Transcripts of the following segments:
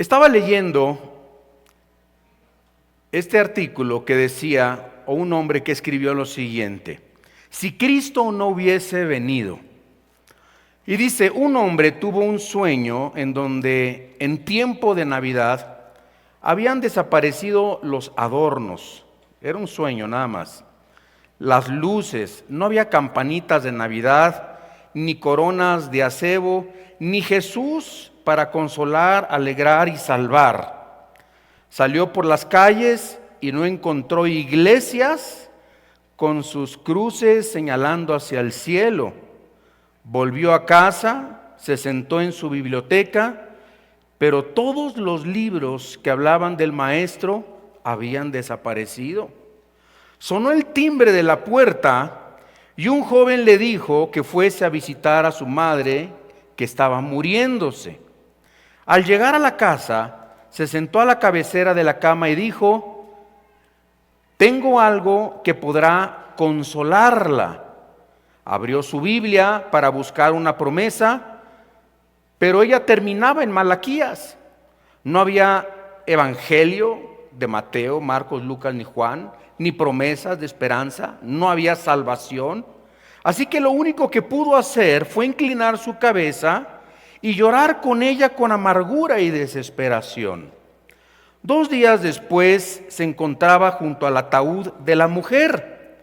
Estaba leyendo este artículo que decía, o un hombre que escribió lo siguiente: si Cristo no hubiese venido. Y dice, un hombre tuvo un sueño en donde en tiempo de Navidad habían desaparecido los adornos. Era un sueño nada más. Las luces, no había campanitas de Navidad, ni coronas de acebo, ni Jesús para consolar, alegrar y salvar. Salió por las calles y no encontró iglesias con sus cruces señalando hacia el cielo. Volvió a casa, se sentó en su biblioteca, pero todos los libros que hablaban del maestro habían desaparecido. Sonó el timbre de la puerta y un joven le dijo que fuese a visitar a su madre, que estaba muriéndose. Al llegar a la casa, se sentó a la cabecera de la cama y dijo: tengo algo que podrá consolarla. Abrió su Biblia para buscar una promesa, pero ella terminaba en Malaquías. No había evangelio de Mateo, Marcos, Lucas ni Juan, ni promesas de esperanza, no había salvación. Así que lo único que pudo hacer fue inclinar su cabeza y llorar con ella con amargura y desesperación. 2 días después se encontraba junto al ataúd de la mujer,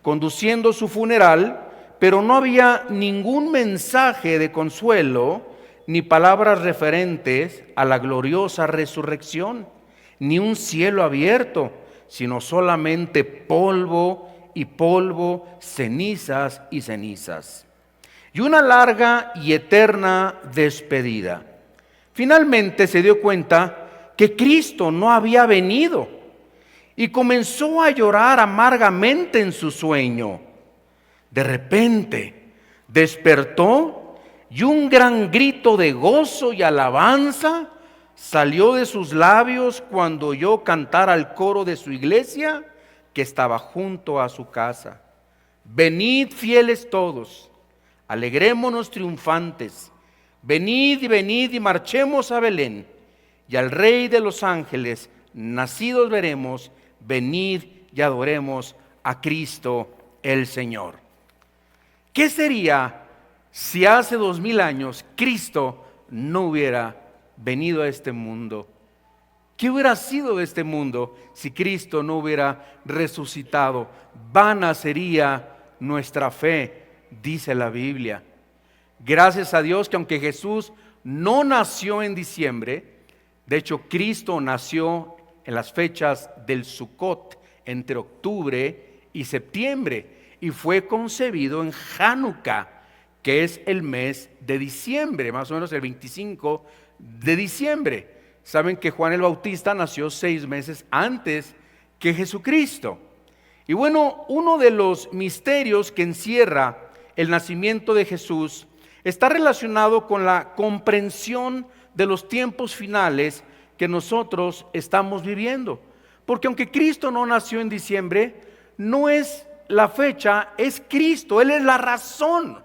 conduciendo su funeral, pero no había ningún mensaje de consuelo, ni palabras referentes a la gloriosa resurrección, ni un cielo abierto, sino solamente polvo y polvo, cenizas y cenizas, y una larga y eterna despedida. Finalmente se dio cuenta que Cristo no había venido y comenzó a llorar amargamente en su sueño. De repente despertó y un gran grito de gozo y alabanza salió de sus labios cuando oyó cantar al coro de su iglesia que estaba junto a su casa. Venid, fieles todos, alegrémonos triunfantes, venid y marchemos a Belén, y al Rey de los ángeles nacidos veremos. Venid y adoremos a Cristo el Señor. ¿Qué sería si hace 2000 años Cristo no hubiera venido a este mundo? ¿Qué hubiera sido de este mundo si Cristo no hubiera resucitado? Vana sería nuestra fe, dice la Biblia. Gracias a Dios que aunque Jesús no nació en diciembre, de hecho Cristo nació en las fechas del Sukkot, entre octubre y septiembre, y fue concebido en Hanukkah, que es el mes de diciembre, más o menos el 25 de diciembre. Saben que Juan el Bautista nació 6 meses antes que Jesucristo. Y bueno, uno de los misterios que encierra el nacimiento de Jesús está relacionado con la comprensión de los tiempos finales que nosotros estamos viviendo. Porque aunque Cristo no nació en diciembre, no es la fecha, es Cristo. Él es la razón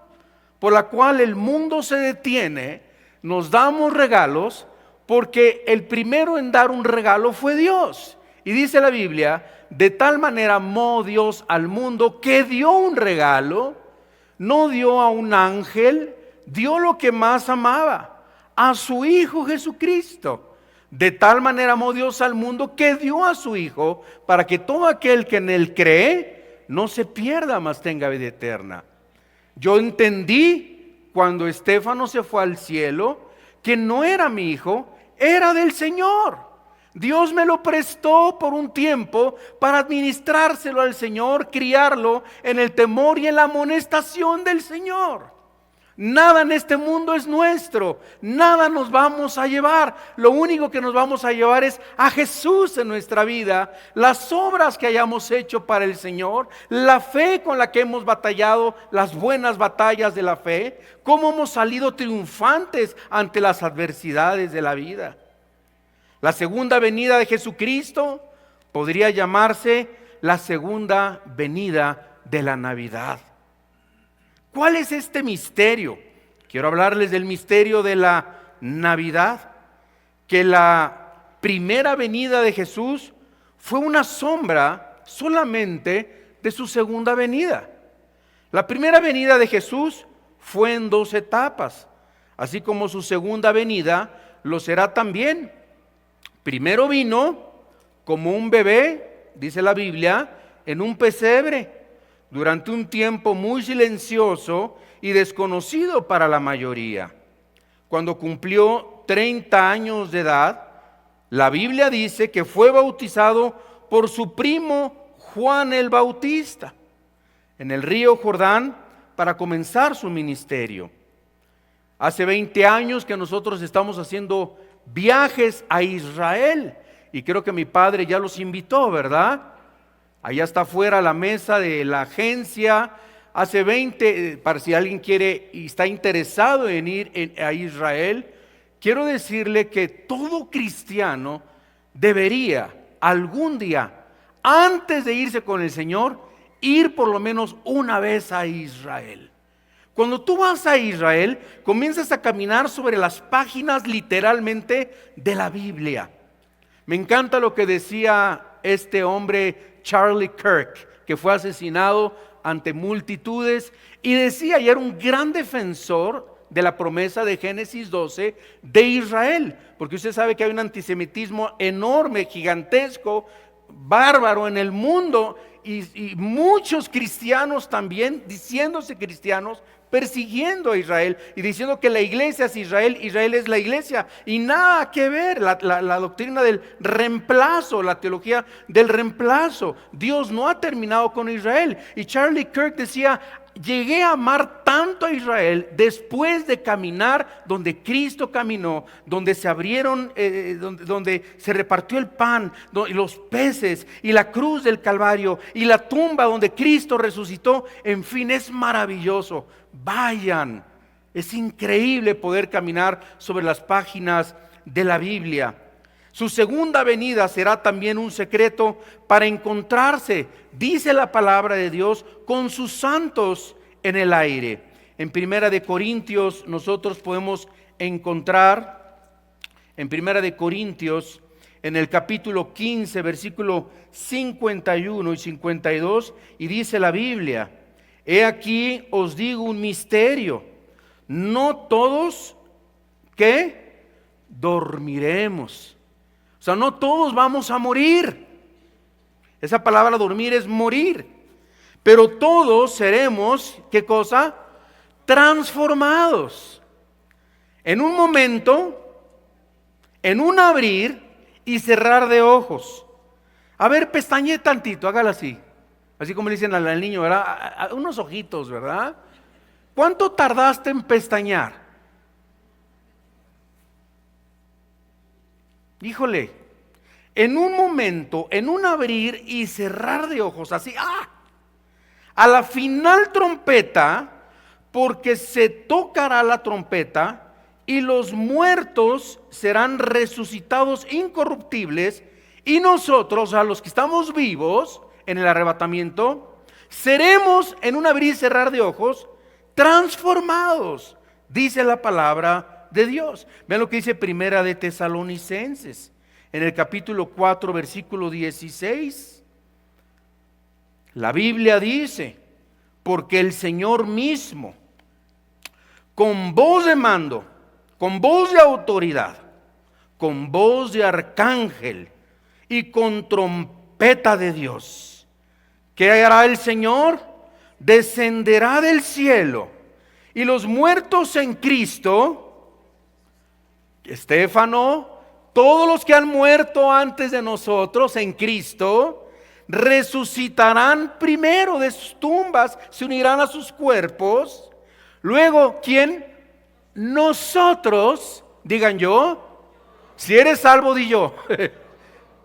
por la cual el mundo se detiene. Nos damos regalos porque el primero en dar un regalo fue Dios. Y dice la Biblia, de tal manera amó Dios al mundo que dio un regalo, no dio a un ángel, dio lo que más amaba, a su Hijo Jesucristo. De tal manera amó Dios al mundo que dio a su Hijo para que todo aquel que en Él cree no se pierda, mas tenga vida eterna. Yo entendí cuando Estéfano se fue al cielo que no era mi hijo, era del Señor. Dios me lo prestó por un tiempo para administrárselo al Señor, criarlo en el temor y en la amonestación del Señor. Nada en este mundo es nuestro, nada nos vamos a llevar. Lo único que nos vamos a llevar es a Jesús en nuestra vida, las obras que hayamos hecho para el Señor, la fe con la que hemos batallado, las buenas batallas de la fe, cómo hemos salido triunfantes ante las adversidades de la vida. La segunda venida de Jesucristo podría llamarse la segunda venida de la Navidad. ¿Cuál es este misterio? Quiero hablarles del misterio de la Navidad. que la primera venida de Jesús fue una sombra solamente de su segunda venida. La primera venida de Jesús fue en 2 etapas, así como su segunda venida lo será también. Primero vino como un bebé, dice la Biblia, en un pesebre, durante un tiempo muy silencioso y desconocido para la mayoría. Cuando cumplió 30 años de edad, la Biblia dice que fue bautizado por su primo Juan el Bautista en el río Jordán para comenzar su ministerio. Hace 20 años que nosotros estamos haciendo viajes a Israel y creo que mi padre ya los invitó, ¿verdad? Allá está afuera la mesa de la agencia. Hace 20, para si alguien quiere y está interesado en ir a Israel, quiero decirle que todo cristiano debería algún día, antes de irse con el Señor, ir por lo menos una vez a Israel. Cuando tú vas a Israel, comienzas a caminar sobre las páginas literalmente de la Biblia. Me encanta lo que decía este hombre Charlie Kirk, que fue asesinado ante multitudes, y decía, y era un gran defensor de la promesa de Génesis 12 de Israel, porque usted sabe que hay un antisemitismo enorme, gigantesco, bárbaro en el mundo, y muchos cristianos también, diciéndose cristianos, persiguiendo a Israel y diciendo que la iglesia es Israel, Israel es la iglesia, y nada que ver. La doctrina del reemplazo, la teología del reemplazo. Dios no ha terminado con Israel. Y Charlie Kirk decía, llegué a amar tanto a Israel después de caminar donde Cristo caminó, donde se abrieron, donde se repartió el pan, los peces y la cruz del Calvario y la tumba donde Cristo resucitó. En fin, es maravilloso. Vayan, es increíble poder caminar sobre las páginas de la Biblia. Su segunda venida será también un secreto para encontrarse, dice la palabra de Dios, con sus santos en el aire. En Primera de Corintios nosotros podemos encontrar, en Primera de Corintios, en el capítulo 15, versículo 51 y 52, y dice la Biblia: he aquí os digo un misterio, no todos, ¿qué? Dormiremos. O sea, no todos vamos a morir. Esa palabra dormir es morir. Pero todos seremos, ¿qué cosa? Transformados. En un momento, en un abrir y cerrar de ojos. A ver, pestañe tantito, hágala así. Así como le dicen al niño, ¿verdad? Unos ojitos, ¿verdad? ¿Cuánto tardaste en pestañear? Híjole, en un momento, en un abrir y cerrar de ojos, así, a la final trompeta, porque se tocará la trompeta y los muertos serán resucitados incorruptibles, y nosotros, a los que estamos vivos en el arrebatamiento, seremos en un abrir y cerrar de ojos transformados, dice la palabra de Dios. Vean lo que dice Primera de Tesalonicenses, en el capítulo 4, versículo 16. La Biblia dice: porque el Señor mismo, con voz de mando, con voz de autoridad, con voz de arcángel y con trompeta de Dios, ¿qué hará el Señor? Descenderá del cielo, y los muertos en Cristo, Estéfano, todos los que han muerto antes de nosotros en Cristo, resucitarán primero de sus tumbas, se unirán a sus cuerpos. Luego, ¿quién? Nosotros, digan yo. Si eres salvo, di yo.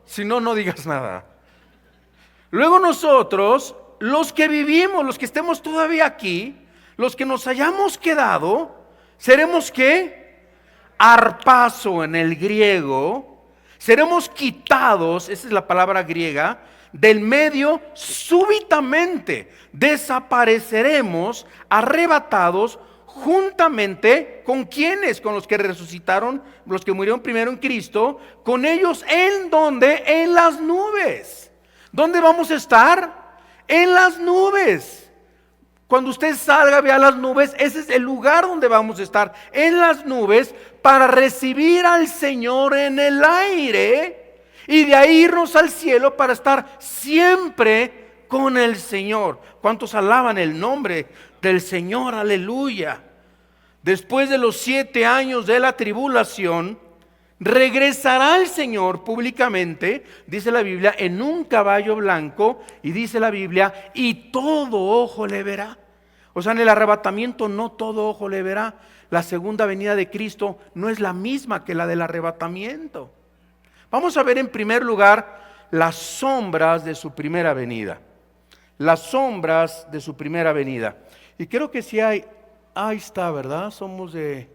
Si no, no digas nada. Luego nosotros, los que vivimos, los que estemos todavía aquí, los que nos hayamos quedado, seremos ¿qué? Arpazo en el griego. Seremos quitados, esa es la palabra griega, del medio súbitamente. Desapareceremos, arrebatados juntamente con quienes, con los que resucitaron, los que murieron primero en Cristo, con ellos en donde, en las nubes. ¿Dónde vamos a estar? En las nubes. Cuando usted salga, vea las nubes, ese es el lugar donde vamos a estar, en las nubes, para recibir al Señor en el aire y de ahí irnos al cielo para estar siempre con el Señor. ¿Cuántos alaban el nombre del Señor? Aleluya. Después de los 7 años de la tribulación, regresará el Señor públicamente, dice la Biblia, en un caballo blanco, y dice la Biblia, y todo ojo le verá. O sea, en el arrebatamiento no todo ojo le verá. La segunda venida de Cristo no es la misma que la del arrebatamiento. Vamos a ver en primer lugar las sombras de su primera venida. Las sombras de su primera venida. Y creo que sí hay, ahí está, ¿verdad? Somos de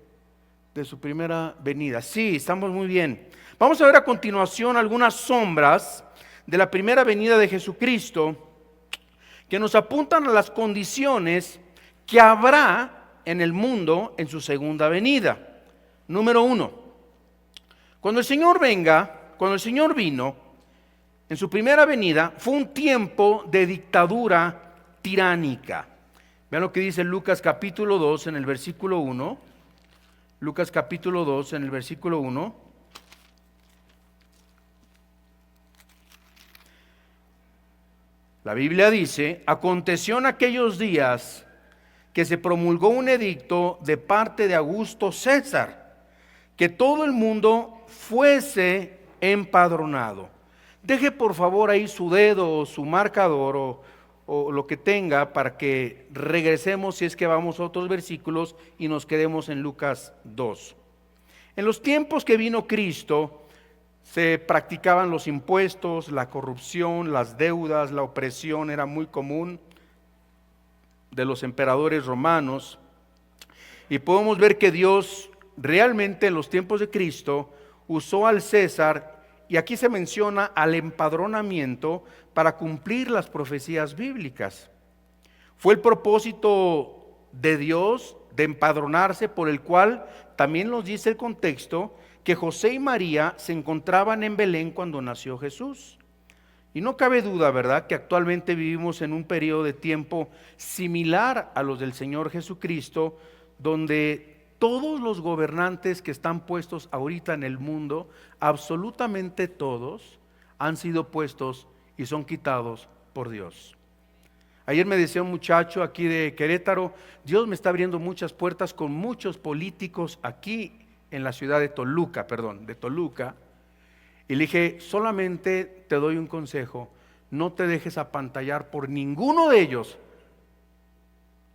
su primera venida. Sí, estamos muy bien. Vamos a ver a continuación algunas sombras de la primera venida de Jesucristo que nos apuntan a las condiciones que habrá en el mundo en su segunda venida. Número 1, cuando el Señor venga, cuando el Señor vino en su primera venida, fue un tiempo de dictadura tiránica. Vean lo que dice Lucas capítulo 2 en el versículo 1. Lucas capítulo 2 en el versículo 1. La Biblia dice: aconteció en aquellos días que se promulgó un edicto de parte de Augusto César, que todo el mundo fuese empadronado. Deje por favor ahí su dedo o su marcador o lo que tenga para que regresemos, si es que vamos a otros versículos, y nos quedemos en Lucas 2. En los tiempos que vino Cristo se practicaban los impuestos, la corrupción, las deudas, la opresión era muy común de los emperadores romanos, y podemos ver que Dios realmente en los tiempos de Cristo usó al César, y aquí se menciona al empadronamiento para cumplir las profecías bíblicas. Fue el propósito de Dios de empadronarse, por el cual también nos dice el contexto que José y María se encontraban en Belén cuando nació Jesús. Y no cabe duda, ¿verdad?, que actualmente vivimos en un periodo de tiempo similar a los del Señor Jesucristo, donde todos los gobernantes que están puestos ahorita en el mundo, absolutamente todos, han sido puestos y son quitados por Dios. Ayer me decía un muchacho aquí de Querétaro: Dios me está abriendo muchas puertas con muchos políticos aquí en la ciudad de Toluca, y le dije: solamente te doy un consejo, no te dejes apantallar por ninguno de ellos,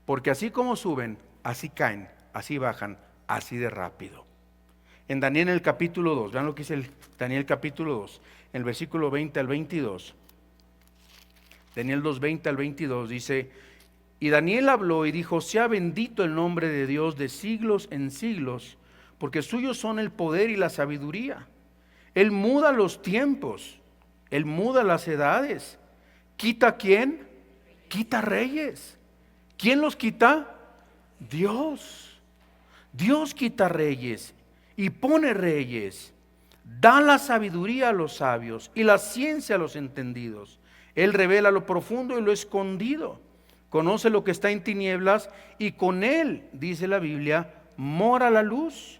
porque así como suben, así caen, así bajan, así de rápido. En Daniel el capítulo 2, vean lo que dice el Daniel capítulo 2, en el versículo 20 al 22. Daniel 2, 20 al 22 dice: y Daniel habló y dijo: sea bendito el nombre de Dios de siglos en siglos, porque suyos son el poder y la sabiduría. Él muda los tiempos, Él muda las edades. ¿Quita a quién? Quita reyes. ¿Quién los quita? Dios. Dios quita reyes y pone reyes. Da la sabiduría a los sabios y la ciencia a los entendidos. Él revela lo profundo y lo escondido. Conoce lo que está en tinieblas y con Él, dice la Biblia, mora la luz.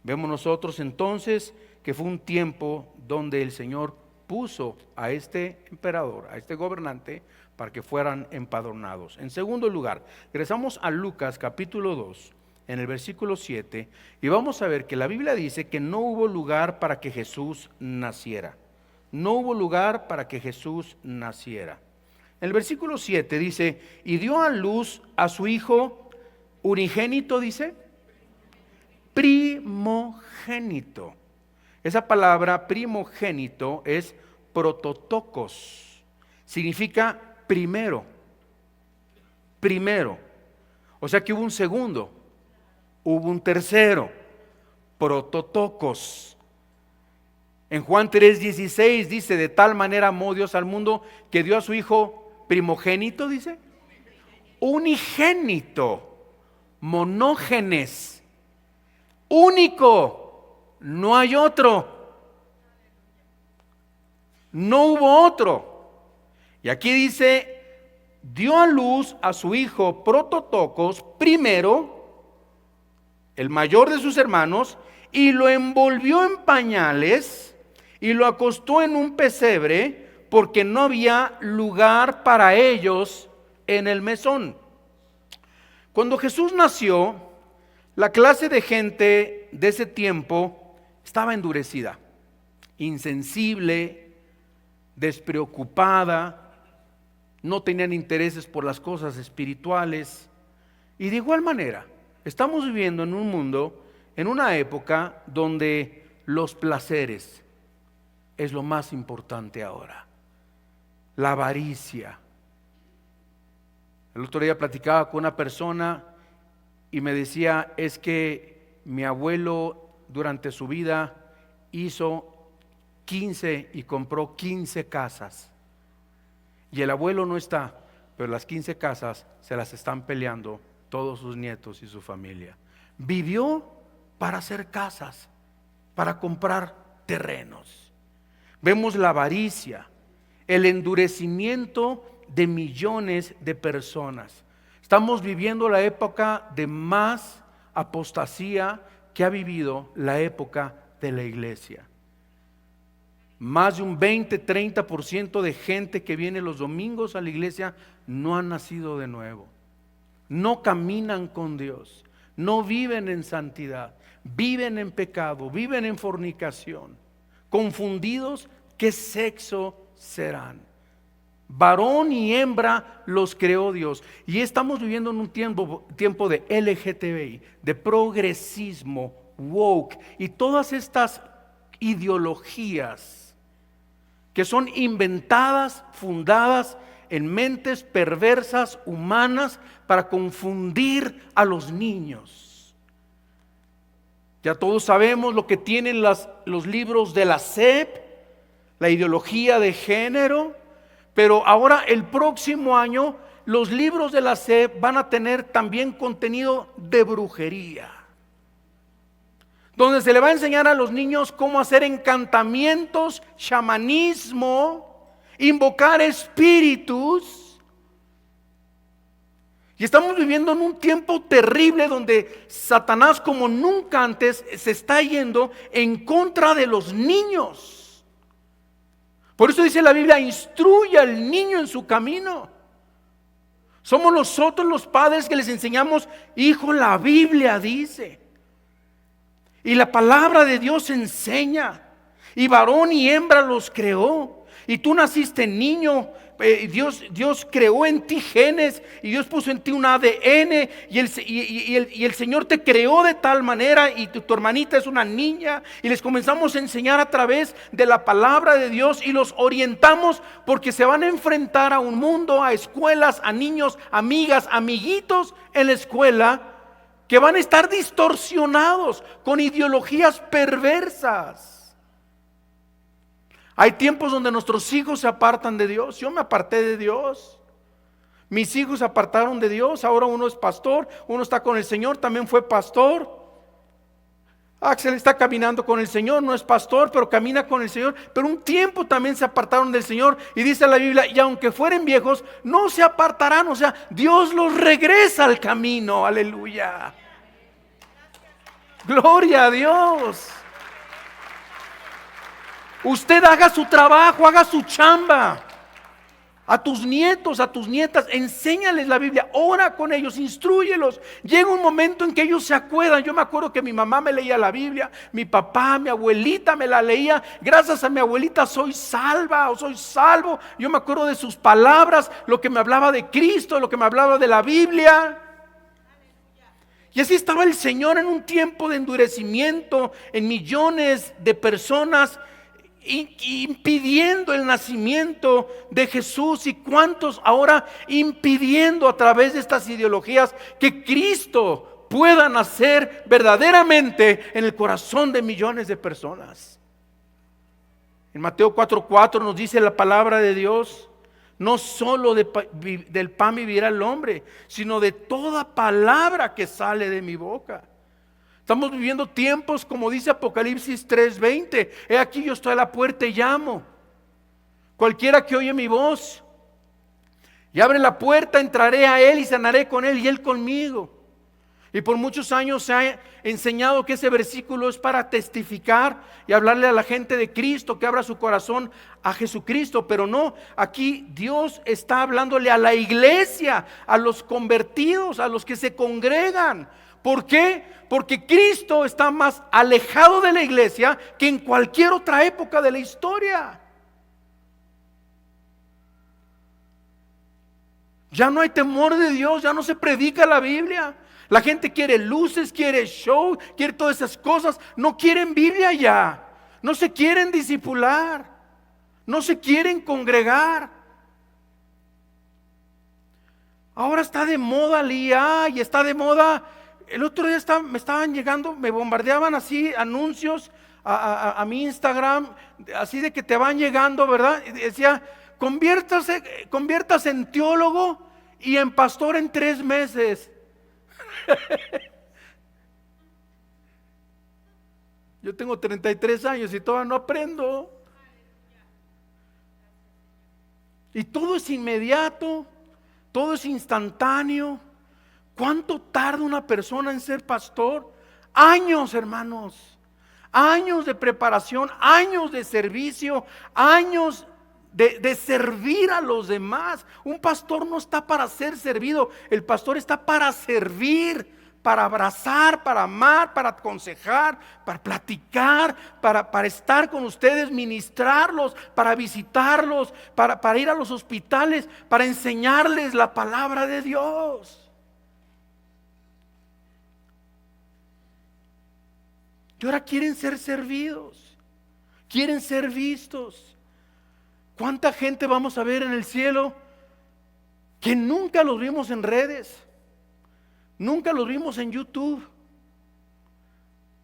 Vemos nosotros entonces que fue un tiempo donde el Señor puso a este emperador, a este gobernante, para que fueran empadronados. En segundo lugar, regresamos a Lucas capítulo 2, en el versículo 7, y vamos a ver que la Biblia dice que no hubo lugar para que Jesús naciera. No hubo lugar para que Jesús naciera. En el versículo 7 dice: y dio a luz a su hijo unigénito, dice, primogénito. Esa palabra primogénito es prototokos, significa primero, primero. O sea que hubo un segundo, hubo un tercero, prototokos. En Juan 3:16 dice: de tal manera amó Dios al mundo que dio a su hijo primogénito, dice, unigénito. monógenes, único, no hay otro, no hubo otro. Y aquí dice, dio a luz a su hijo Prototocos primero, el mayor de sus hermanos, y lo envolvió en pañales y lo acostó en un pesebre, porque no había lugar para ellos en el mesón. Cuando Jesús nació, la clase de gente de ese tiempo estaba endurecida, insensible, despreocupada, no tenían intereses por las cosas espirituales. Y de igual manera, estamos viviendo en un mundo, en una época donde los placeres es lo más importante ahora. La avaricia. El otro día platicaba con una persona y me decía, es que mi abuelo durante su vida hizo 15 y compró 15 casas. Y el abuelo no está, pero las 15 casas se las están peleando todos sus nietos y su familia. Vivió para hacer casas, para comprar terrenos. Vemos la avaricia, el endurecimiento de millones de personas. Estamos viviendo la época de más apostasía que ha vivido la época de la iglesia. Más de un 20-30% de gente que viene los domingos a la iglesia no han nacido de nuevo, no caminan con Dios, no viven en santidad, viven en pecado, viven en fornicación, confundidos. ¿Qué sexo serán? Varón y hembra los creó Dios. Y estamos viviendo en un tiempo de LGTBI, de progresismo, woke, y todas estas ideologías que son inventadas, fundadas en mentes perversas humanas para confundir a los niños. Ya todos sabemos lo que tienen los libros de la SEP, la ideología de género, pero ahora el próximo año los libros de la SEP van a tener también contenido de brujería, donde se le va a enseñar a los niños cómo hacer encantamientos, chamanismo, invocar espíritus. Y estamos viviendo en un tiempo terrible donde Satanás, como nunca antes, se está yendo en contra de los niños. Por eso dice la Biblia, instruye al niño en su camino. Somos nosotros los padres que les enseñamos, hijo, la Biblia dice. Y la palabra de Dios enseña. Y varón y hembra los creó. Y tú naciste niño. Dios creó en ti genes. Y Dios puso en ti un ADN. Y el Señor te creó de tal manera. Y tu hermanita es una niña. Y les comenzamos a enseñar a través de la palabra de Dios. Y los orientamos porque se van a enfrentar a un mundo, a escuelas, a niños, amigas, amiguitos en la escuela, que van a estar distorsionados con ideologías perversas. Hay tiempos donde nuestros hijos se apartan de Dios. Yo me aparté de Dios. Mis hijos se apartaron de Dios. Ahora uno es pastor, uno está con el Señor, también fue pastor. Axel está caminando con el Señor, no es pastor, pero camina con el Señor. Pero un tiempo también se apartaron del Señor. Y dice la Biblia, y aunque fueren viejos, no se apartarán. O sea, Dios los regresa al camino. Aleluya. Gloria a Dios. Usted haga su trabajo, haga su chamba. A tus nietos, a tus nietas, enséñales la Biblia, ora con ellos, instrúyelos. Llega un momento en que ellos se acuerdan. Yo me acuerdo que mi mamá me leía la Biblia, mi papá, mi abuelita me la leía. Gracias a mi abuelita soy salva o soy salvo. Yo me acuerdo de sus palabras, lo que me hablaba de Cristo, lo que me hablaba de la Biblia. Y así estaba el Señor en un tiempo de endurecimiento en millones de personas, impidiendo el nacimiento de Jesús. Y cuántos ahora impidiendo a través de estas ideologías que Cristo pueda nacer verdaderamente en el corazón de millones de personas. En Mateo 4:4 nos dice la palabra de Dios: No solo del pan vivirá el hombre, sino de toda palabra que sale de mi boca. Estamos viviendo tiempos, como dice Apocalipsis 3:20. He aquí yo estoy a la puerta y llamo. Cualquiera que oye mi voz y abre la puerta, entraré a él y cenaré con él y él conmigo. Y por muchos años se ha enseñado que ese versículo es para testificar y hablarle a la gente de Cristo, que abra su corazón a Jesucristo. Pero no, aquí Dios está hablándole a la iglesia, a los convertidos, a los que se congregan. ¿Por qué? Porque Cristo está más alejado de la iglesia que en cualquier otra época de la historia. Ya no hay temor de Dios, ya no se predica la Biblia. La gente quiere luces, quiere show, quiere todas esas cosas. No quieren Biblia ya. No se quieren discipular. No se quieren congregar. Ahora está de moda el IA y está de moda. El otro día me estaban llegando, me bombardeaban así anuncios a mi Instagram, así de que te van llegando, ¿verdad? Y decía, conviértase en teólogo y en pastor en 3 meses. Yo tengo 33 años y todavía no aprendo. Y todo es inmediato, todo es instantáneo. ¿Cuánto tarda una persona en ser pastor? Años, hermanos. Años de preparación, años de servicio, años de servir a los demás. Un pastor no está para ser servido, el pastor está para servir, para abrazar, para amar, para aconsejar, para platicar, para estar con ustedes, ministrarlos, para visitarlos, para ir a los hospitales, para enseñarles la palabra de Dios. Y ahora quieren ser servidos, quieren ser vistos. ¿Cuánta gente vamos a ver en el cielo que nunca los vimos en redes? Nunca los vimos en YouTube.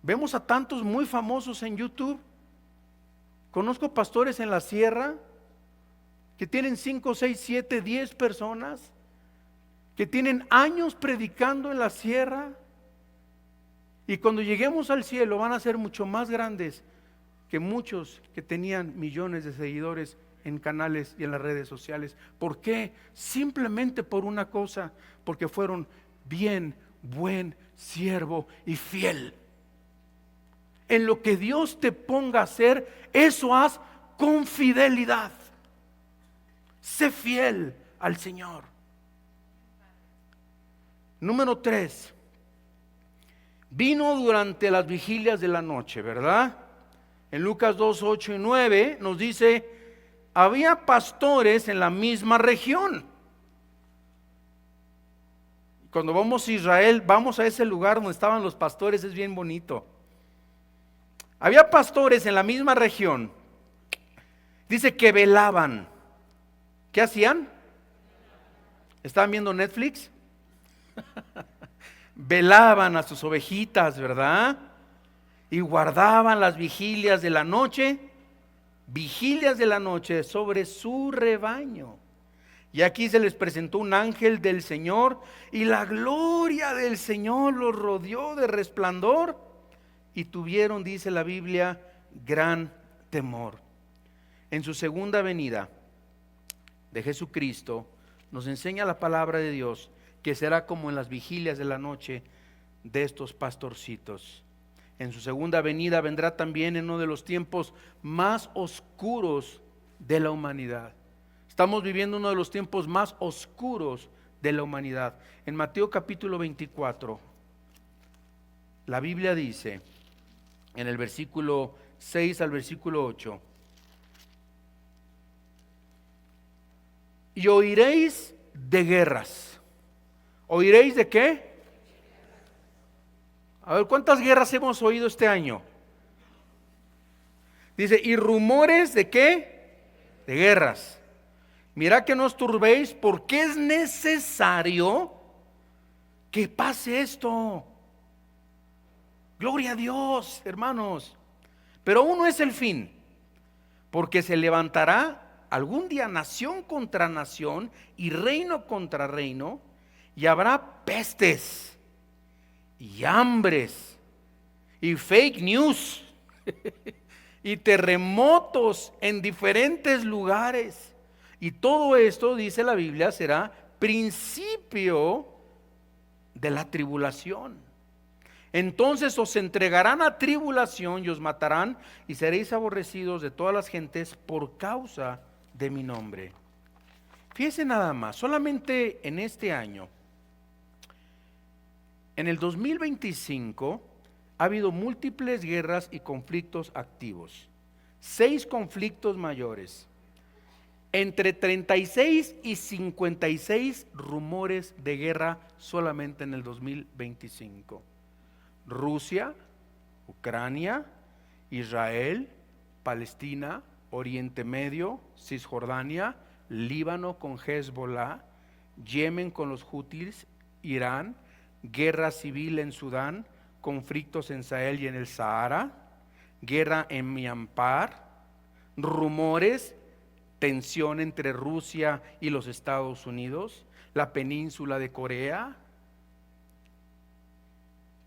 Vemos a tantos muy famosos en YouTube. Conozco pastores en la sierra que tienen 5, 6, 7, 10 personas, que tienen años predicando en la sierra. Y cuando lleguemos al cielo van a ser mucho más grandes que muchos que tenían millones de seguidores en canales y en las redes sociales. ¿Por qué? Simplemente por una cosa, porque fueron buen siervo y fiel. En lo que Dios te ponga a hacer, eso haz con fidelidad. Sé fiel al Señor. Número 3. Vino durante las vigilias de la noche, ¿verdad? En Lucas 2, 8 y 9 nos dice, había pastores en la misma región. Cuando vamos a Israel, vamos a ese lugar donde estaban los pastores, es bien bonito. Había pastores en la misma región. Dice que velaban. ¿Qué hacían? ¿Estaban viendo Netflix? Velaban a sus ovejitas, ¿verdad? Y guardaban las vigilias de la noche sobre su rebaño. Y aquí se les presentó un ángel del Señor y la gloria del Señor los rodeó de resplandor y tuvieron, dice la Biblia, gran temor. En su segunda venida de Jesucristo nos enseña la palabra de Dios que será como en las vigilias de la noche de estos pastorcitos. En su segunda venida vendrá también en uno de los tiempos más oscuros de la humanidad. Estamos viviendo uno de los tiempos más oscuros de la humanidad. En Mateo capítulo 24, la Biblia dice, en el versículo 6 al versículo 8, y oiréis de guerras. ¿Oiréis de qué? A ver, ¿cuántas guerras hemos oído este año? Dice, ¿y rumores de qué? De guerras. Mirad que no os turbéis, porque es necesario que pase esto. Gloria a Dios, hermanos. Pero aún no es el fin, porque se levantará algún día nación contra nación y reino contra reino, y habrá pestes y hambres y fake news y terremotos en diferentes lugares. Y todo esto, dice la Biblia, será principio de la tribulación. Entonces os entregarán a tribulación y os matarán, y seréis aborrecidos de todas las gentes por causa de mi nombre. Fíjense nada más, solamente en este año, en el 2025, ha habido múltiples guerras y conflictos activos. 6 conflictos mayores. Entre 36 y 56 rumores de guerra solamente en el 2025. Rusia, Ucrania, Israel, Palestina, Oriente Medio, Cisjordania, Líbano con Hezbollah, Yemen con los Hutis, Irán, guerra civil en Sudán, conflictos en Sahel y en el Sahara, guerra en Myanmar, rumores, tensión entre Rusia y los Estados Unidos, la península de Corea,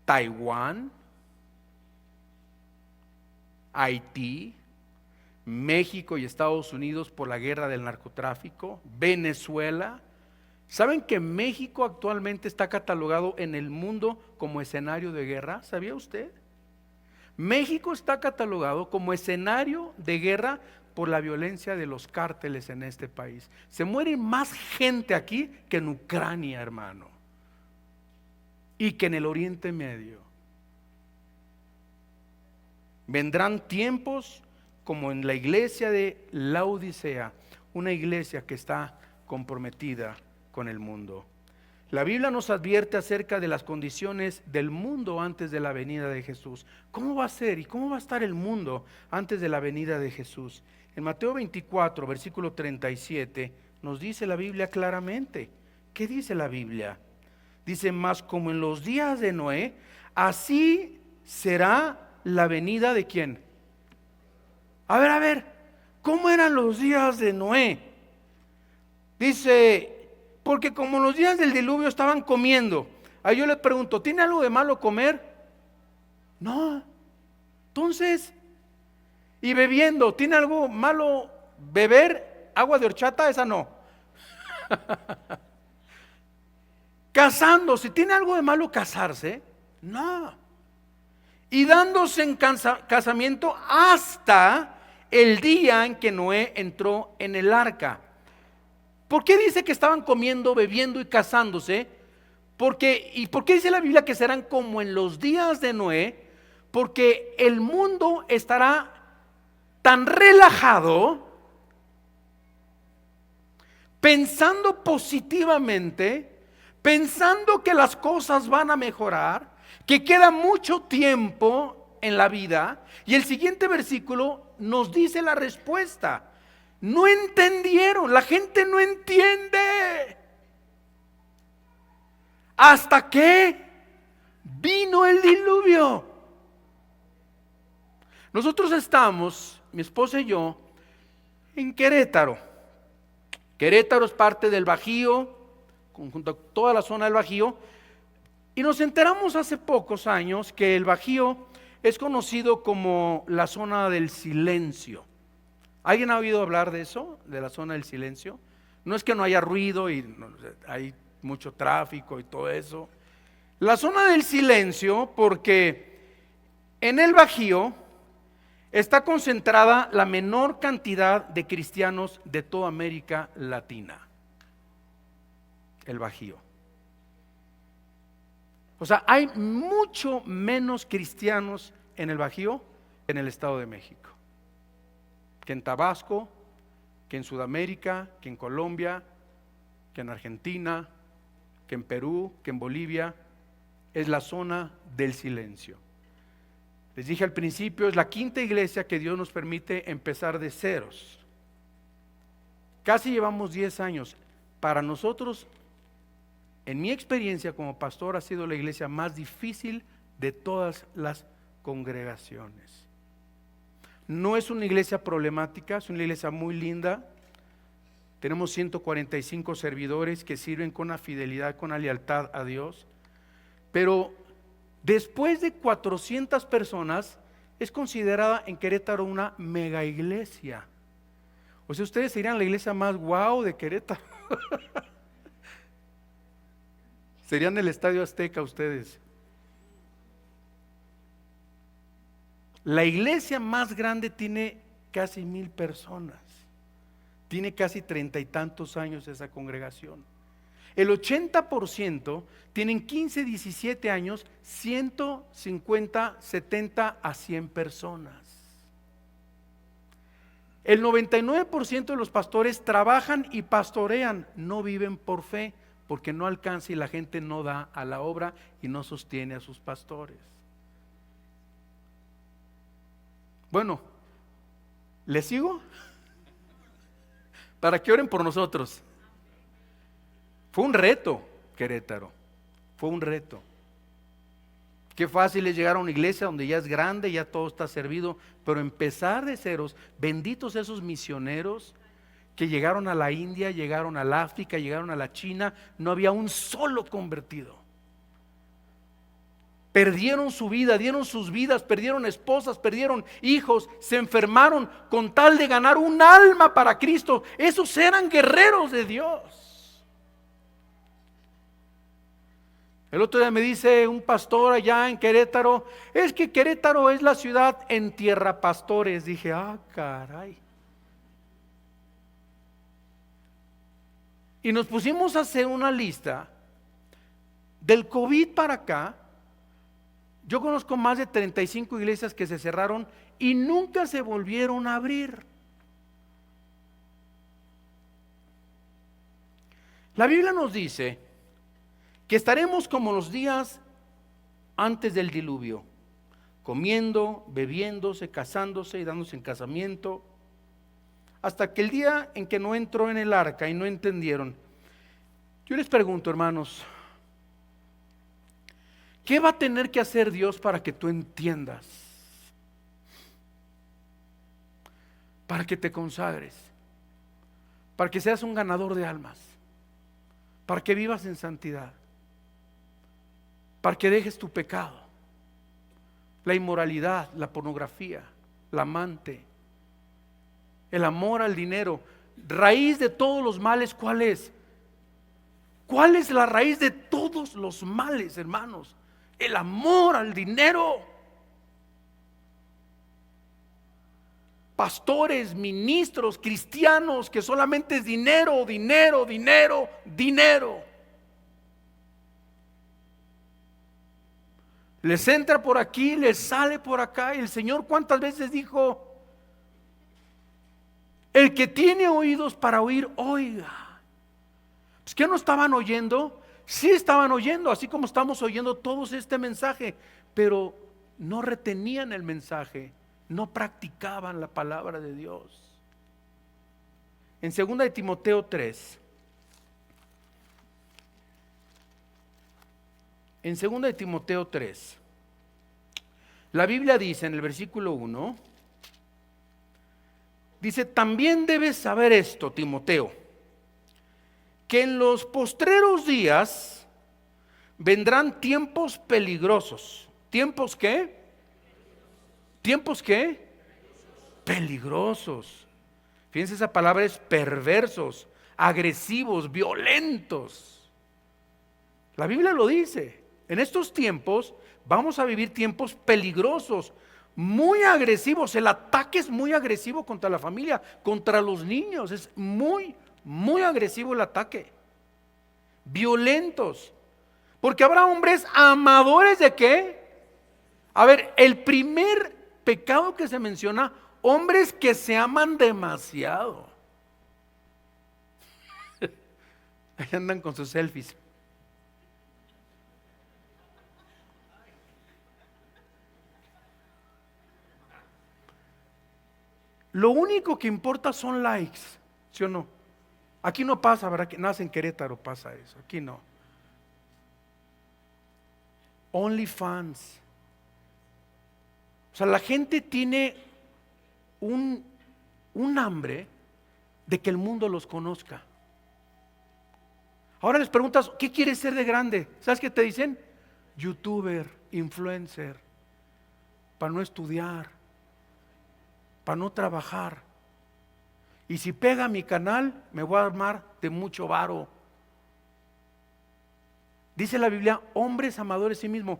Taiwán, Haití, México y Estados Unidos por la guerra del narcotráfico, Venezuela. ¿Saben que México actualmente está catalogado en el mundo como escenario de guerra? ¿Sabía usted? México está catalogado como escenario de guerra por la violencia de los cárteles en este país. Se muere más gente aquí que en Ucrania, hermano, y que en el Oriente Medio. Vendrán tiempos como en la iglesia de Laodicea, una iglesia que está comprometida con el mundo. La Biblia nos advierte acerca de las condiciones del mundo antes de la venida de Jesús. ¿Cómo va a ser y cómo va a estar el mundo antes de la venida de Jesús? En Mateo 24, versículo 37, nos dice la Biblia claramente. ¿Qué dice la Biblia? Dice: mas como en los días de Noé, así será la venida de ¿quién? A ver, ¿cómo eran los días de Noé? Dice, porque como los días del diluvio estaban comiendo. Ahí yo le pregunto, ¿tiene algo de malo comer? No. Entonces, y bebiendo, ¿tiene algo malo beber? Agua de horchata, esa no. Casándose, ¿tiene algo de malo casarse? No. Y dándose en casamiento hasta el día en que Noé entró en el arca. ¿Por qué dice que estaban comiendo, bebiendo y casándose? ¿Y por qué dice la Biblia que serán como en los días de Noé? Porque el mundo estará tan relajado, pensando positivamente, pensando que las cosas van a mejorar, que queda mucho tiempo en la vida. Y el siguiente versículo nos dice la respuesta. No entendieron, la gente no entiende. Hasta que vino el diluvio. Nosotros estamos, mi esposa y yo, en Querétaro. Querétaro es parte del Bajío, junto a toda la zona del Bajío. Y nos enteramos hace pocos años que el Bajío es conocido como la zona del silencio. ¿Alguien ha oído hablar de eso? De la zona del silencio. No es que no haya ruido y hay mucho tráfico y todo eso. La zona del silencio, porque en el Bajío está concentrada la menor cantidad de cristianos de toda América Latina. El Bajío. O sea, hay mucho menos cristianos en el Bajío que en el Estado de México, que en Tabasco, que en Sudamérica, que en Colombia, que en Argentina, que en Perú, que en Bolivia. Es la zona del silencio. Les dije al principio, es la quinta iglesia que Dios nos permite empezar de ceros. Casi llevamos 10 años. Para nosotros, en mi experiencia como pastor, ha sido la iglesia más difícil de todas las congregaciones. No es una iglesia problemática, es una iglesia muy linda, Tenemos 145 servidores que sirven con la fidelidad, con la lealtad a Dios. Pero después de 400 personas, es considerada en Querétaro una mega iglesia. O sea, ustedes serían la iglesia más guau de Querétaro. Serían el Estadio Azteca ustedes. La iglesia más grande tiene casi 1000 personas. Tiene casi 30 y tantos años esa congregación. El 80% tienen 15, 17 años, 150, 70 a 100 personas. El 99% de los pastores trabajan y pastorean, no viven por fe, porque no alcanza y la gente no da a la obra y no sostiene a sus pastores. Bueno, ¿les sigo? Para que oren por nosotros. Fue un reto, Querétaro, fue un reto. Qué fácil es llegar a una iglesia donde ya es grande, ya todo está servido, pero empezar de ceros. Benditos esos misioneros que llegaron a la India, llegaron al África, llegaron a la China, no había un solo convertido. Perdieron su vida, dieron sus vidas, perdieron esposas, perdieron hijos, se enfermaron con tal de ganar un alma para Cristo. Esos eran guerreros de Dios. El otro día me dice un pastor allá en Querétaro, es que Querétaro es la ciudad en tierra pastores. Dije, caray. Y nos pusimos a hacer una lista. Del COVID para acá, yo conozco más de 35 iglesias que se cerraron y nunca se volvieron a abrir. La Biblia nos dice que estaremos como los días antes del diluvio, comiendo, bebiéndose, casándose y dándose en casamiento, hasta que el día en que no entró en el arca y no entendieron. Yo les pregunto, hermanos, ¿qué va a tener que hacer Dios para que tú entiendas? Para que te consagres, para que seas un ganador de almas, para que vivas en santidad, para que dejes tu pecado, la inmoralidad, la pornografía, la amante, el amor al dinero. Raíz de todos los males, ¿cuál es? ¿Cuál es la raíz de todos los males, hermanos? El amor al dinero. Pastores, ministros, cristianos que solamente es dinero, dinero, dinero, dinero. Les entra por aquí, les sale por acá. Y el Señor, ¿cuántas veces dijo? El que tiene oídos para oír, oiga. Pues ¿qué no estaban oyendo? Sí estaban oyendo, así como estamos oyendo todos este mensaje, pero no retenían el mensaje, no practicaban la palabra de Dios. En 2 de Timoteo 3, en 2 de Timoteo 3, la Biblia dice en el versículo 1, dice: también debes saber esto, Timoteo, que en los postreros días vendrán tiempos peligrosos. ¿Tiempos qué? ¿Tiempos qué? Peligrosos. Fíjense, esa palabra es perversos, agresivos, violentos. La Biblia lo dice. En estos tiempos vamos a vivir tiempos peligrosos, muy agresivos. El ataque es muy agresivo contra la familia, contra los niños. Es muy agresivo el ataque. Violentos. Porque habrá hombres amadores de ¿qué? A ver, el primer pecado que se menciona, hombres que se aman demasiado. Ahí andan con sus selfies. Lo único que importa son likes, ¿sí o no? Aquí no pasa, ¿verdad? Que nace en Querétaro, pasa eso. Aquí no. OnlyFans. O sea, la gente tiene un hambre de que el mundo los conozca. Ahora les preguntas, ¿qué quieres ser de grande? ¿Sabes qué te dicen? YouTuber, influencer, para no estudiar, para no trabajar. Y si pega mi canal, me voy a armar de mucho varo. Dice la Biblia, hombres amadores de sí mismos.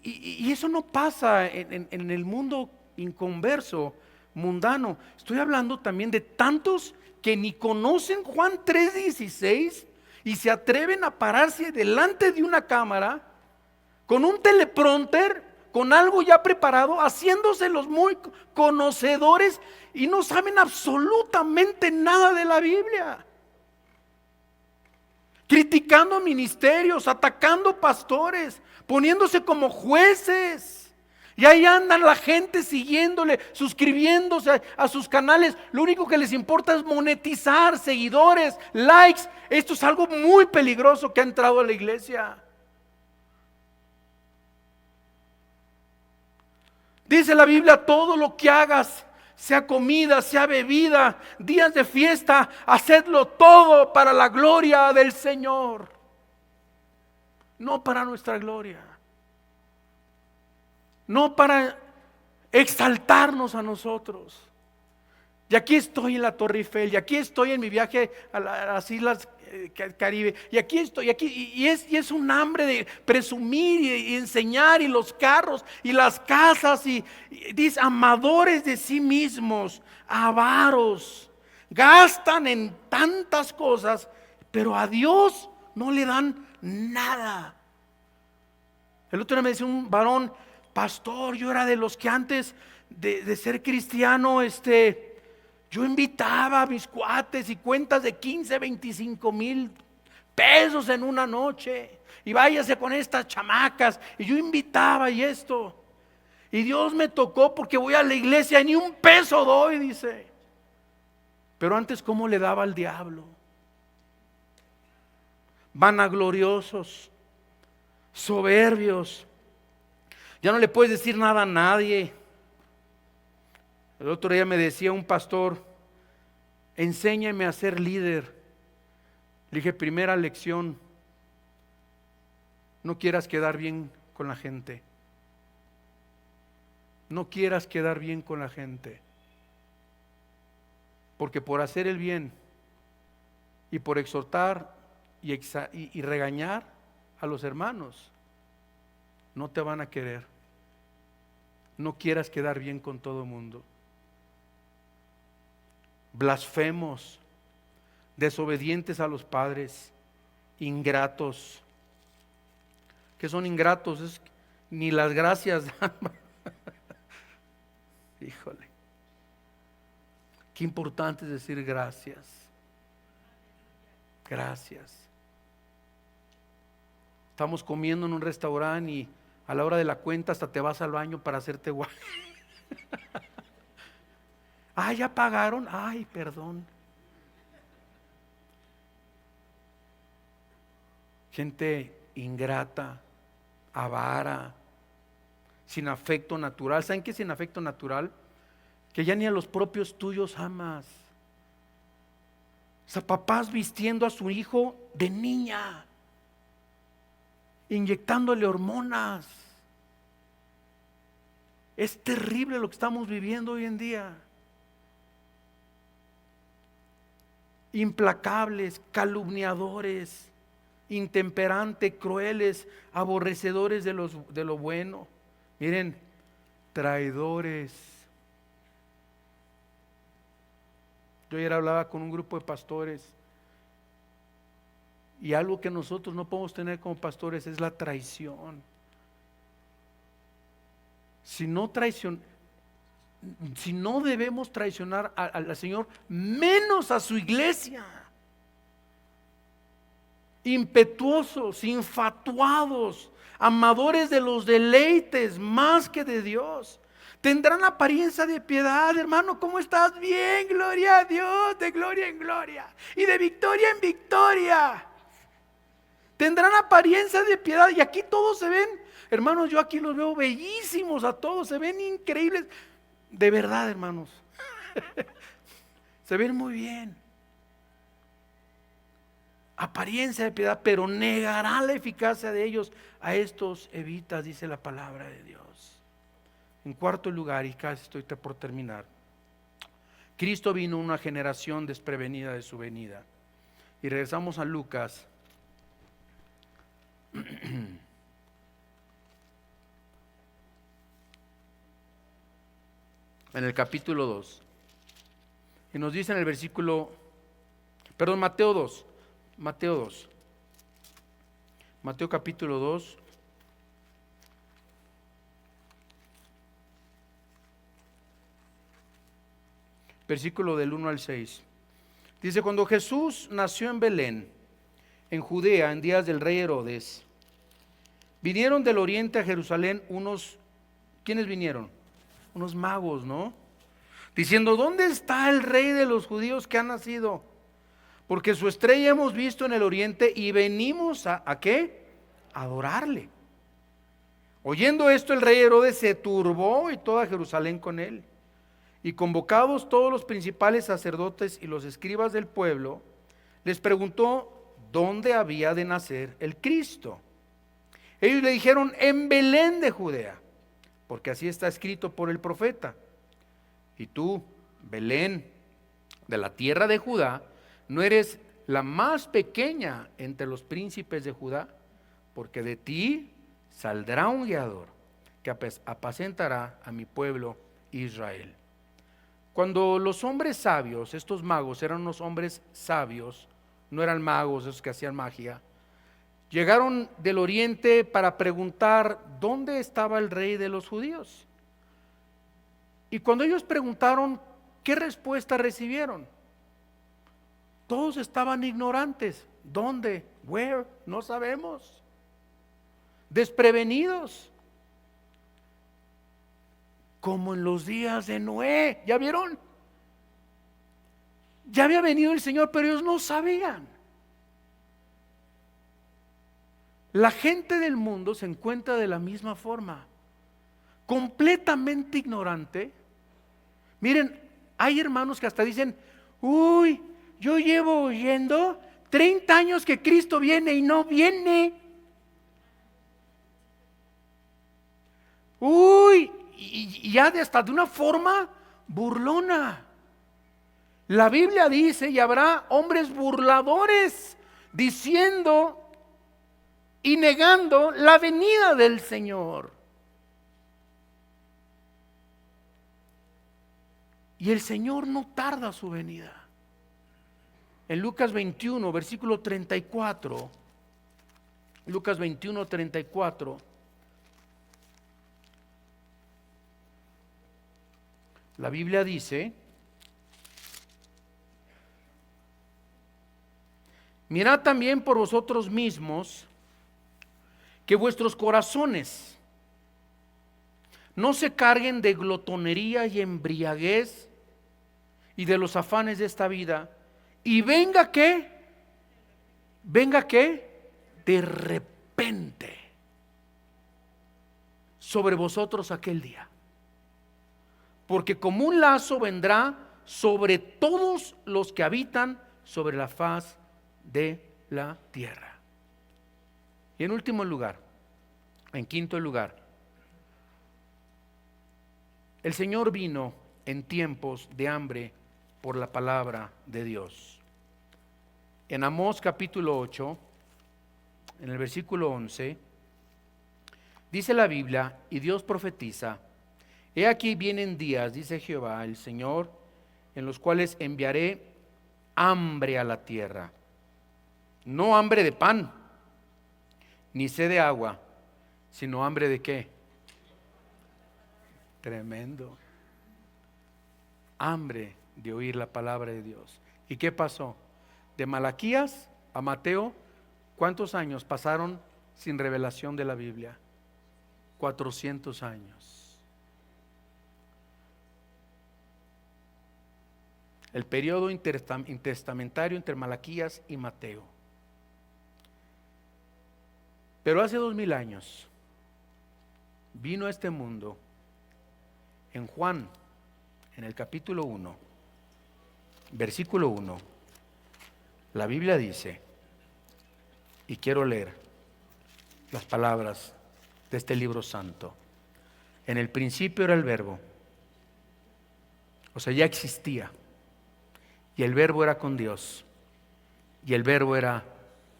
Y eso no pasa en el mundo inconverso, mundano. Estoy hablando también de tantos que ni conocen Juan 3:16 y se atreven a pararse delante de una cámara con un teleprompter, con algo ya preparado, haciéndose los muy conocedores y no saben absolutamente nada de la Biblia. Criticando ministerios, atacando pastores, poniéndose como jueces. Y ahí andan la gente siguiéndole, suscribiéndose a sus canales. Lo único que les importa es monetizar, seguidores, likes. Esto es algo muy peligroso que ha entrado a la iglesia. Dice la Biblia, todo lo que hagas, sea comida, sea bebida, días de fiesta, hacedlo todo para la gloria del Señor, no para nuestra gloria, no para exaltarnos a nosotros. Y aquí estoy en la Torre Eiffel, y aquí estoy en mi viaje a las Islas Caribe, y aquí estoy, y es un hambre de presumir y enseñar, y los carros, y las casas, y dice, amadores de sí mismos, avaros, gastan en tantas cosas, pero a Dios no le dan nada. El otro día me decía un varón, pastor, yo era de los que antes de ser cristiano, yo invitaba a mis cuates y cuentas de 15, 25 mil pesos en una noche. Y váyase con estas chamacas. Y yo invitaba y esto. Y Dios me tocó porque voy a la iglesia y ni un peso doy, dice. Pero antes, ¿cómo le daba al diablo? Vanagloriosos, soberbios. Ya no le puedes decir nada a nadie. El otro día me decía un pastor, enséñame a ser líder. Le dije, primera lección, no quieras quedar bien con la gente. No quieras quedar bien con la gente. Porque por hacer el bien y por exhortar y regañar a los hermanos, no te van a querer. No quieras quedar bien con todo el mundo. Blasfemos, desobedientes a los padres, ingratos. ¿Qué son ingratos? Es ni las gracias. Híjole, qué importante es decir gracias. Gracias. Estamos comiendo en un restaurante y a la hora de la cuenta hasta te vas al baño para hacerte guay. Ah, ya pagaron. Ay, perdón. Gente ingrata, avara, sin afecto natural. ¿Saben qué es sin afecto natural? Que ya ni a los propios tuyos amas. O sea, papás vistiendo a su hijo de niña, inyectándole hormonas. Es terrible lo que estamos viviendo hoy en día. Implacables, calumniadores, intemperantes, crueles, aborrecedores de lo bueno. Miren, traidores. Yo ayer hablaba con un grupo de pastores y algo que nosotros no podemos tener como pastores es la traición. Si no debemos traicionar al Señor, menos a su iglesia. Impetuosos, infatuados, amadores de los deleites más que de Dios. Tendrán apariencia de piedad, hermano, ¿cómo estás? Bien, gloria a Dios, de gloria en gloria y de victoria en victoria. Tendrán apariencia de piedad y aquí todos se ven, hermanos, yo aquí los veo bellísimos a todos, se ven increíbles. De verdad, hermanos, se ven muy bien. apariencia de piedad, pero negará la eficacia de ellos. A estos evitas, dice la palabra de Dios. En cuarto lugar, y casi estoy por terminar, Cristo vino a una generación desprevenida de su venida. Y regresamos a Lucas. En el capítulo 2. Y nos dice en el versículo, Mateo 2. Mateo capítulo 2. Versículo del 1 al 6. Dice: cuando Jesús nació en Belén, en Judea, en días del rey Herodes, vinieron del oriente a Jerusalén unos, ¿quiénes vinieron? Unos magos, ¿no? Diciendo: ¿dónde está el rey de los judíos que ha nacido? Porque su estrella hemos visto en el oriente y venimos ¿a qué? A adorarle. Oyendo esto, el rey Herodes se turbó y toda Jerusalén con él. Y convocados todos los principales sacerdotes y los escribas del pueblo, les preguntó dónde había de nacer el Cristo. Ellos le dijeron: en Belén de Judea, porque así está escrito por el profeta. Y tú, Belén, de la tierra de Judá, no eres la más pequeña entre los príncipes de Judá, porque de ti saldrá un guiador que apacentará a mi pueblo Israel. Cuando los hombres sabios, estos magos eran unos hombres sabios, no eran magos esos que hacían magia, llegaron del oriente para preguntar dónde estaba el rey de los judíos. Y cuando ellos preguntaron, ¿qué respuesta recibieron? Todos estaban ignorantes. ¿Dónde? ¿Where? No sabemos. Desprevenidos. Como en los días de Noé. ¿Ya vieron? Ya había venido el Señor, pero ellos no sabían. La gente del mundo se encuentra de la misma forma, completamente ignorante. Miren, hay hermanos que hasta dicen: uy, yo llevo oyendo 30 años que Cristo viene y no viene. Uy, y ya hasta de una forma burlona. La Biblia dice: y habrá hombres burladores diciendo y negando la venida del Señor. Y el Señor no tarda su venida. En Lucas 21, versículo 34, Lucas 21, 34, la Biblia dice: mirad también por vosotros mismos que vuestros corazones no se carguen de glotonería y embriaguez y de los afanes de esta vida, y venga qué, de repente sobre vosotros aquel día, porque como un lazo vendrá sobre todos los que habitan sobre la faz de la tierra. Y en último lugar, en quinto lugar, el Señor vino en tiempos de hambre por la palabra de Dios. En Amós capítulo 8, en el versículo 11, dice la Biblia, y Dios profetiza: he aquí vienen días, dice Jehová el Señor, en los cuales enviaré hambre a la tierra, no hambre de pan, ni sed de agua, sino hambre de ¿qué? Tremendo. Hambre de oír la palabra de Dios. ¿Y qué pasó? De Malaquías a Mateo, ¿cuántos años pasaron sin revelación de la Biblia? 400 años. El periodo intertestamentario entre Malaquías y Mateo. Pero hace 2000 años vino a este mundo, en Juan, en el capítulo 1, versículo 1, la Biblia dice: Y quiero leer las palabras de este libro santo. En el principio era el Verbo, o sea, ya existía, y el Verbo era con Dios, y el Verbo era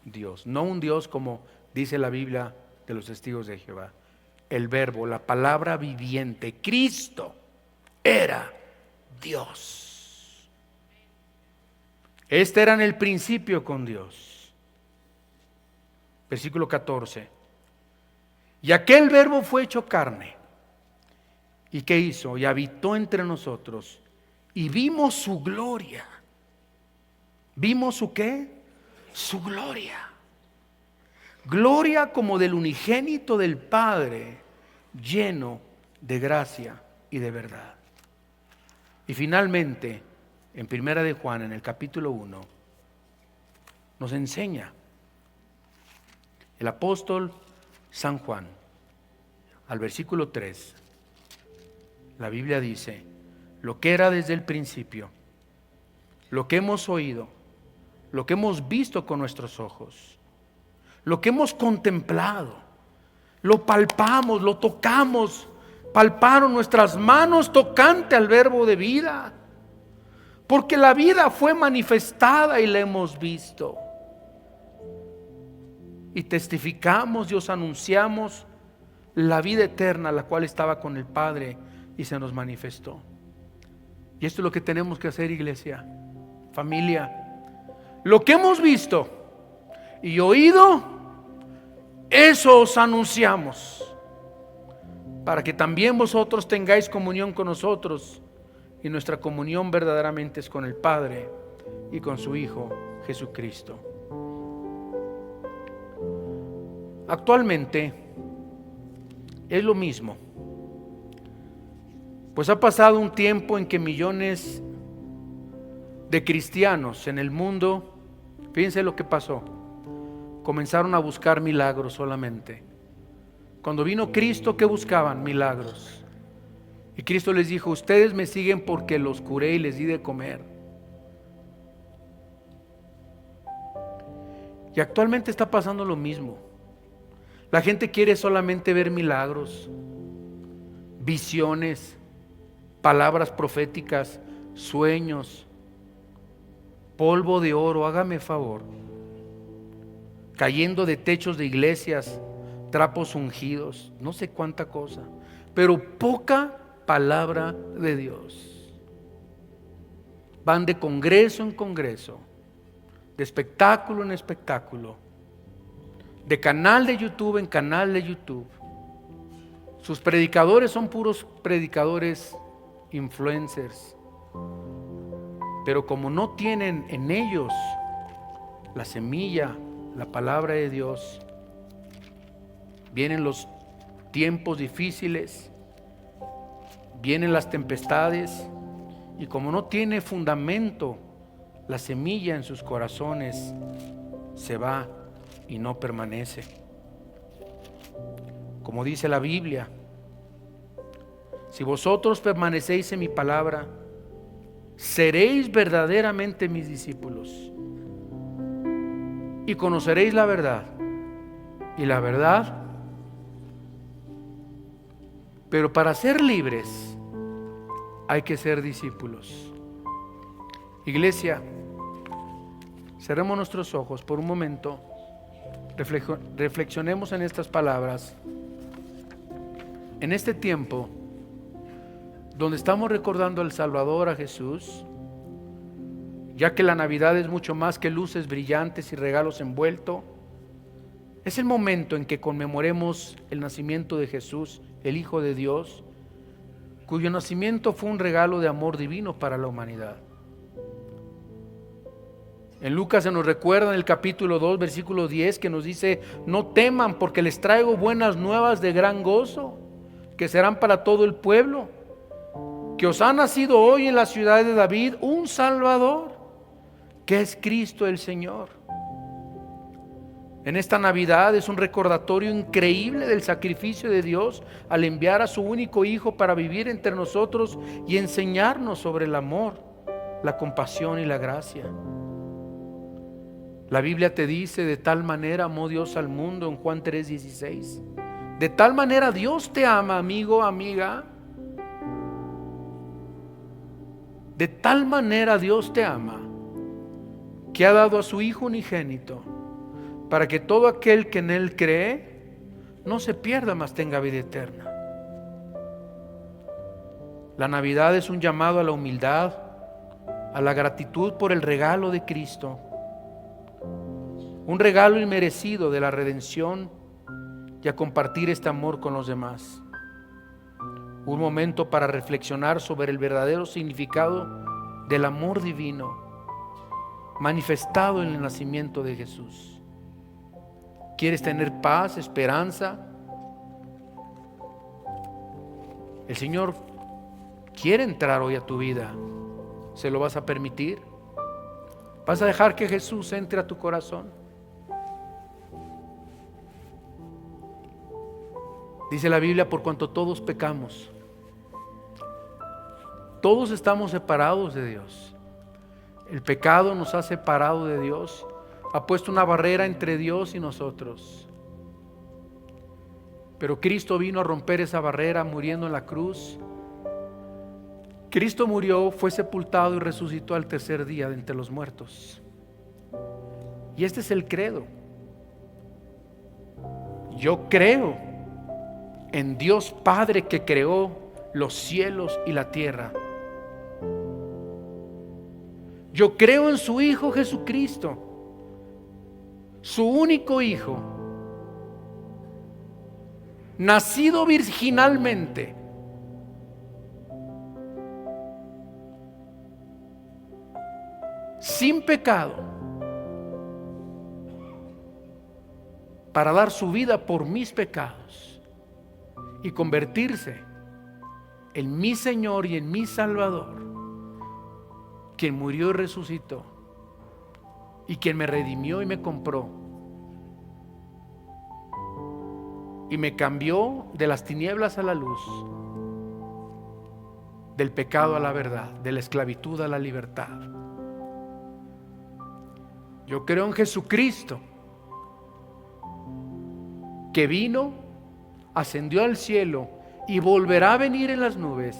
Dios, no un Dios como dice la Biblia de los testigos de Jehová. El Verbo, la palabra viviente, Cristo, era Dios. Este era en el principio con Dios. Versículo 14. Y aquel Verbo fue hecho carne. ¿Y qué hizo? Y habitó entre nosotros. Y vimos su gloria. ¿Vimos su qué? Su gloria. Gloria como del unigénito del Padre, lleno de gracia y de verdad. Y finalmente, en Primera de Juan, en el capítulo 1, nos enseña el apóstol San Juan, al versículo 3, la Biblia dice: lo que era desde el principio, lo que hemos oído, lo que hemos visto con nuestros ojos, lo que hemos contemplado, lo palpamos, lo tocamos, palparon nuestras manos tocante al Verbo de vida, porque la vida fue manifestada y la hemos visto. Y testificamos y os anunciamos la vida eterna, la cual estaba con el Padre y se nos manifestó. Y esto es lo que tenemos que hacer, iglesia, familia. Lo que hemos visto y oído, eso os anunciamos, para que también vosotros tengáis comunión con nosotros. Y nuestra comunión verdaderamente es con el Padre y con su Hijo Jesucristo. Actualmente es lo mismo, pues ha pasado un tiempo en que millones de cristianos en el mundo, fíjense lo que pasó, comenzaron a buscar milagros solamente. Cuando vino Cristo, ¿qué buscaban? Milagros. Y Cristo les dijo: ustedes me siguen porque los curé y les di de comer. Y actualmente está pasando lo mismo. La gente quiere solamente ver milagros, visiones, palabras proféticas, sueños, polvo de oro, hágame favor, cayendo de techos de iglesias, trapos ungidos, no sé cuánta cosa, pero poca palabra de Dios. Van de congreso en congreso, de espectáculo en espectáculo, de canal de YouTube en canal de YouTube. Sus predicadores son puros predicadores influencers, pero como no tienen en ellos la semilla, la palabra de Dios, vienen los tiempos difíciles, vienen las tempestades, y como no tiene fundamento la semilla en sus corazones, se va y no permanece. Como dice la Biblia: si vosotros permanecéis en mi palabra, seréis verdaderamente mis discípulos y conoceréis la verdad, y la verdad. Pero para ser libres hay que ser discípulos. Iglesia, cerremos nuestros ojos por un momento, reflexionemos en estas palabras. En este tiempo donde estamos recordando al Salvador, a Jesús, ya que la Navidad es mucho más que luces brillantes y regalos envueltos, es el momento en que conmemoremos el nacimiento de Jesús, el Hijo de Dios, cuyo nacimiento fue un regalo de amor divino para la humanidad. En Lucas se nos recuerda en el capítulo 2, versículo 10, que nos dice: no teman, porque les traigo buenas nuevas de gran gozo, que serán para todo el pueblo, que os ha nacido hoy en la ciudad de David un Salvador, que es Cristo el Señor. En esta Navidad es un recordatorio increíble del sacrificio de Dios al enviar a su único Hijo para vivir entre nosotros y enseñarnos sobre el amor, la compasión y la gracia. La Biblia te dice: de tal manera amó Dios al mundo, en Juan 3:16. De tal manera Dios te ama, amigo, amiga. De tal manera Dios te ama, que ha dado a su Hijo unigénito, para que todo aquel que en Él cree no se pierda, mas tenga vida eterna. La Navidad es un llamado a la humildad, a la gratitud por el regalo de Cristo, un regalo inmerecido de la redención, y a compartir este amor con los demás. Un momento para reflexionar sobre el verdadero significado del amor divino manifestado en el nacimiento de Jesús. ¿Quieres tener paz, esperanza? El Señor quiere entrar hoy a tu vida. ¿Se lo vas a permitir? ¿Vas a dejar que Jesús entre a tu corazón? Dice la Biblia: por cuanto todos pecamos, todos estamos separados de Dios. El pecado nos ha separado de Dios, ha puesto una barrera entre Dios y nosotros. Pero Cristo vino a romper esa barrera muriendo en la cruz. Cristo murió, fue sepultado y resucitó al tercer día de entre los muertos. Y este es el credo. Yo creo en Dios Padre, que creó los cielos y la tierra. Yo creo en su Hijo Jesucristo, su único Hijo, nacido virginalmente, sin pecado, para dar su vida por mis pecados y convertirse en mi Señor y en mi Salvador, quien murió y resucitó, y quien me redimió y me compró, y me cambió de las tinieblas a la luz, del pecado a la verdad, de la esclavitud a la libertad. Yo creo en Jesucristo, que vino, ascendió al cielo y volverá a venir en las nubes,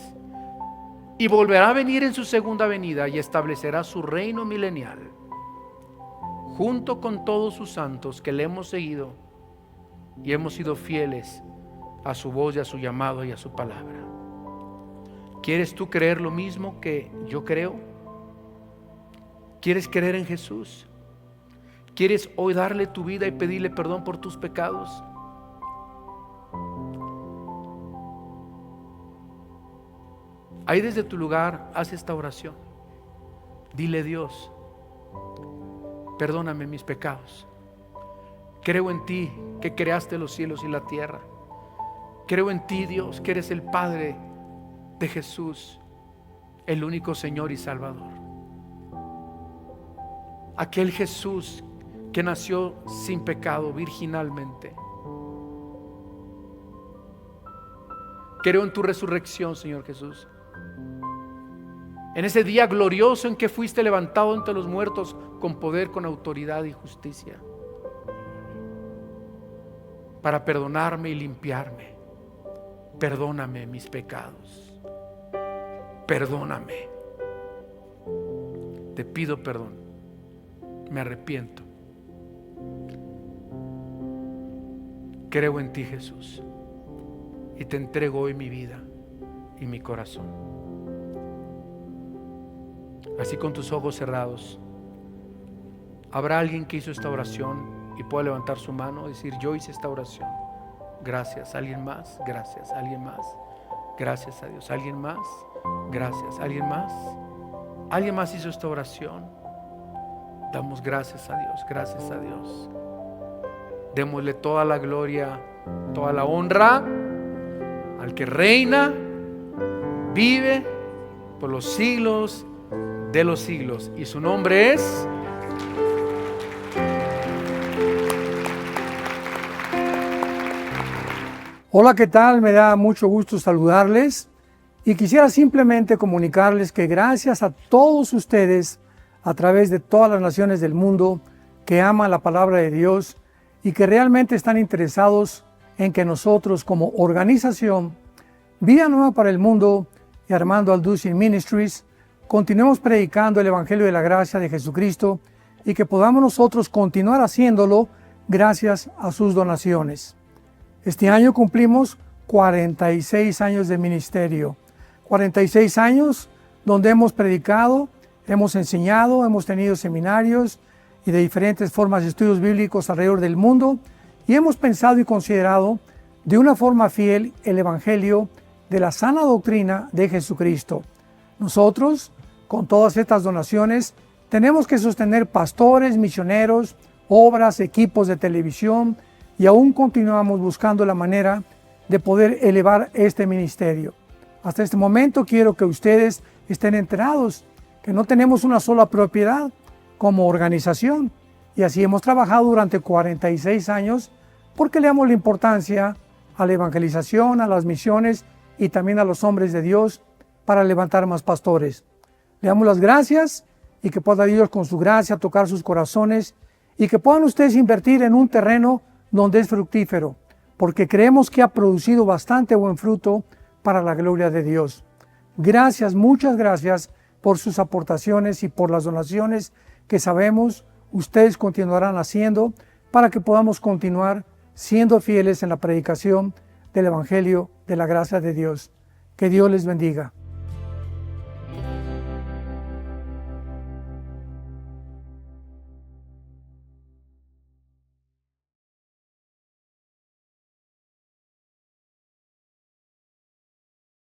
y volverá a venir en su segunda venida, y establecerá su reino milenial junto con todos sus santos que le hemos seguido y hemos sido fieles a su voz y a su llamado y a su palabra. ¿Quieres tú creer lo mismo que yo creo? ¿Quieres creer en Jesús? ¿Quieres hoy darle tu vida y pedirle perdón por tus pecados? Ahí desde tu lugar, haz esta oración. Dile: Dios, perdóname mis pecados. Creo en ti, que creaste los cielos y la tierra. Creo en ti, Dios, que eres el Padre de Jesús, el único Señor y Salvador. Aquel Jesús que nació sin pecado, virginalmente. Creo en tu resurrección, Señor Jesús. En ese día glorioso en que fuiste levantado entre los muertos con poder, con autoridad y justicia, para perdonarme y limpiarme. Perdóname mis pecados. Perdóname. Te pido perdón. Me arrepiento. Creo en ti, Jesús, y te entrego hoy mi vida y mi corazón. Así, con tus ojos cerrados, habrá alguien que hizo esta oración y pueda levantar su mano y decir: yo hice esta oración. Gracias. ¿Alguien más? Gracias. ¿Alguien más? Gracias a Dios. ¿Alguien más? Gracias. ¿Alguien más? ¿Alguien más hizo esta oración? Damos gracias a Dios. Gracias a Dios. Démosle toda la gloria, toda la honra al que reina, vive por los siglos de los siglos, y su nombre es Hola, ¿qué tal? Me da mucho gusto saludarles y quisiera simplemente comunicarles que gracias a todos ustedes, a través de todas las naciones del mundo, que aman la palabra de Dios y que realmente están interesados en que nosotros como organización, Vida Nueva para el Mundo y Armando Alducin Ministries, continuemos predicando el Evangelio de la Gracia de Jesucristo y que podamos nosotros continuar haciéndolo gracias a sus donaciones. Este año cumplimos 46 años de ministerio, 46 años donde hemos predicado, hemos enseñado, hemos tenido seminarios y de diferentes formas de estudios bíblicos alrededor del mundo y hemos pensado y considerado de una forma fiel el Evangelio de la sana doctrina de Jesucristo. Nosotros, con todas estas donaciones, tenemos que sostener pastores, misioneros, obras, equipos de televisión y aún continuamos buscando la manera de poder elevar este ministerio. Hasta este momento quiero que ustedes estén enterados que no tenemos una sola propiedad como organización y así hemos trabajado durante 46 años porque le damos la importancia a la evangelización, a las misiones y también a los hombres de Dios para levantar más pastores. Le damos las gracias y que pueda Dios con su gracia tocar sus corazones y que puedan ustedes invertir en un terreno donde es fructífero, porque creemos que ha producido bastante buen fruto para la gloria de Dios. Gracias, muchas gracias por sus aportaciones y por las donaciones que sabemos ustedes continuarán haciendo para que podamos continuar siendo fieles en la predicación del Evangelio de la gracia de Dios. Que Dios les bendiga.